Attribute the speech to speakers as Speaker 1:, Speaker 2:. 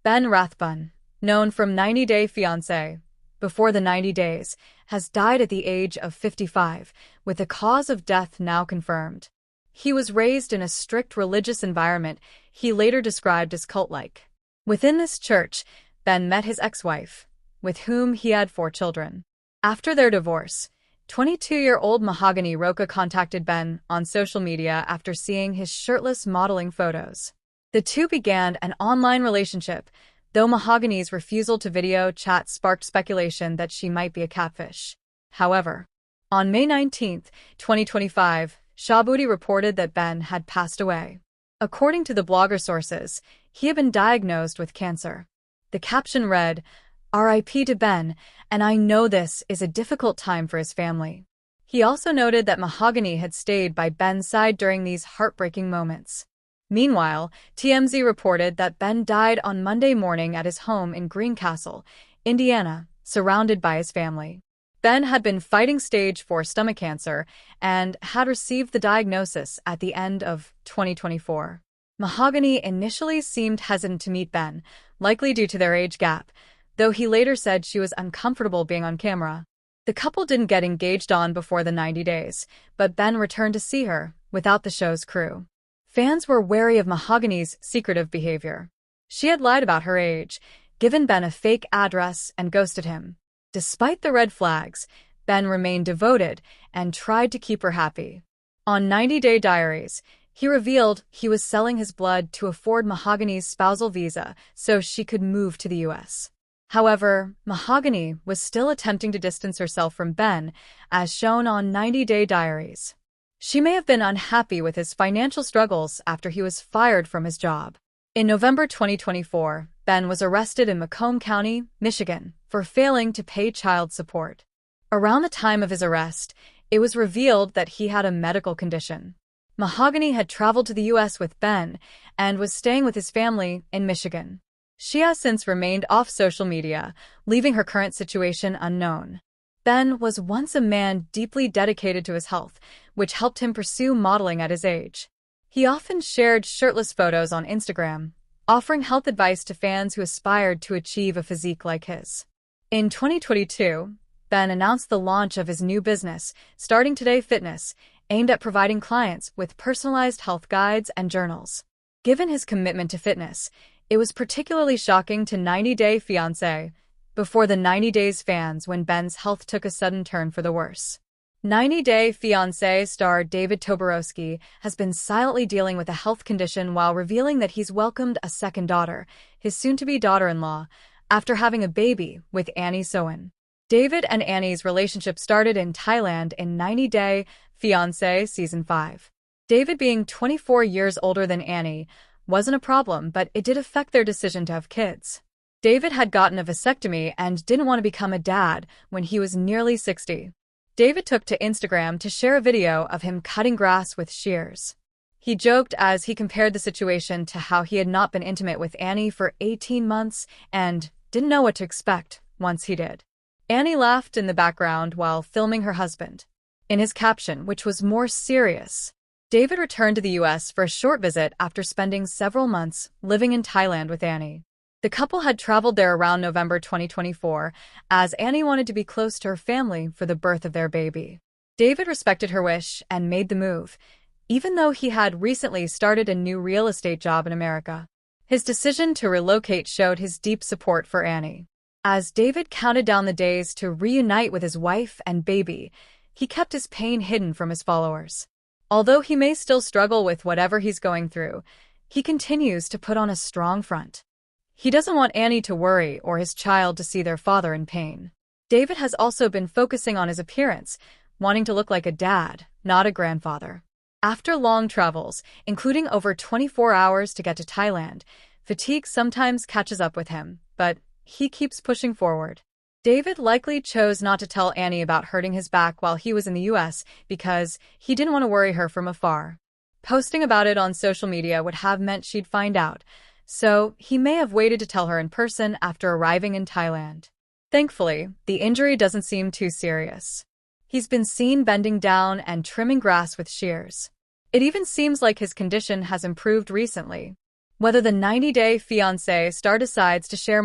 Speaker 1: Ben Rathbun, known from 90 Day Fiancé, before the 90 days, has died at the age of 55, with the cause of death now confirmed. He was raised in a strict religious environment he later described as cult-like. Within this church, Ben met his ex-wife, with whom he had 4 children. After their divorce, 22-year-old Mahogany Roca contacted Ben on social media after seeing his shirtless modeling photos. The two began an online relationship, though Mahogany's refusal to video chat sparked speculation that she might be a catfish. However, on May 19, 2025, Shaboody reported that Ben had passed away. According to the blogger sources, he had been diagnosed with cancer. The caption read, "R.I.P. to Ben, and I know this is a difficult time for his family." He also noted that Mahogany had stayed by Ben's side during these heartbreaking moments. Meanwhile, TMZ reported that Ben died on Monday morning at his home in Greencastle, Indiana, surrounded by his family. Ben had been fighting stage 4 stomach cancer and had received the diagnosis at the end of 2024. Mahogany initially seemed hesitant to meet Ben, likely due to their age gap, though he later said she was uncomfortable being on camera. The couple didn't get engaged on before the 90 days, but Ben returned to see her, without the show's crew. Fans were wary of Mahogany's secretive behavior. She had lied about her age, given Ben a fake address, and ghosted him. Despite the red flags, Ben remained devoted and tried to keep her happy. On 90 Day Diaries, he revealed he was selling his blood to afford Mahogany's spousal visa so she could move to the U.S. However, Mahogany was still attempting to distance herself from Ben, as shown on 90 Day Diaries. She may have been unhappy with his financial struggles after he was fired from his job. In November 2024, Ben was arrested in Macomb County, Michigan, for failing to pay child support. Around the time of his arrest, it was revealed that he had a medical condition. Mahogany had traveled to the U.S. with Ben and was staying with his family in Michigan. She has since remained off social media, leaving her current situation unknown. Ben was once a man deeply dedicated to his health, which helped him pursue modeling at his age. He often shared shirtless photos on Instagram, offering health advice to fans who aspired to achieve a physique like his. In 2022, Ben announced the launch of his new business, Starting Today Fitness, aimed at providing clients with personalized health guides and journals. Given his commitment to fitness, it was particularly shocking to 90 Day Fiancé, before the 90 Days fans when Ben's health took a sudden turn for the worse. 90 Day Fiancé star David Toborowski has been silently dealing with a health condition while revealing that he's welcomed a second daughter, his soon-to-be daughter-in-law, after having a baby with Annie Sohn. David and Annie's relationship started in Thailand in 90 Day Fiancé Season 5. David, being 24 years older than Annie, wasn't a problem, but it did affect their decision to have kids. David had gotten a vasectomy and didn't want to become a dad when he was nearly 60. David took to Instagram to share a video of him cutting grass with shears. He joked as he compared the situation to how he had not been intimate with Annie for 18 months and didn't know what to expect once he did. Annie laughed in the background while filming her husband. In his caption, which was more serious, David returned to the U.S. for a short visit after spending several months living in Thailand with Annie. The couple had traveled there around November 2024, as Annie wanted to be close to her family for the birth of their baby. David respected her wish and made the move, even though he had recently started a new real estate job in America. His decision to relocate showed his deep support for Annie. As David counted down the days to reunite with his wife and baby, he kept his pain hidden from his followers. Although he may still struggle with whatever he's going through, he continues to put on a strong front. He doesn't want Annie to worry or his child to see their father in pain. David has also been focusing on his appearance, wanting to look like a dad, not a grandfather. After long travels, including over 24 hours to get to Thailand, fatigue sometimes catches up with him, but he keeps pushing forward. David likely chose not to tell Annie about hurting his back while he was in the U.S. because he didn't want to worry her from afar. Posting about it on social media would have meant she'd find out, so he may have waited to tell her in person after arriving in Thailand. Thankfully, the injury doesn't seem too serious. He's been seen bending down and trimming grass with shears. It even seems like his condition has improved recently. Whether the 90-day fiancé star decides to share more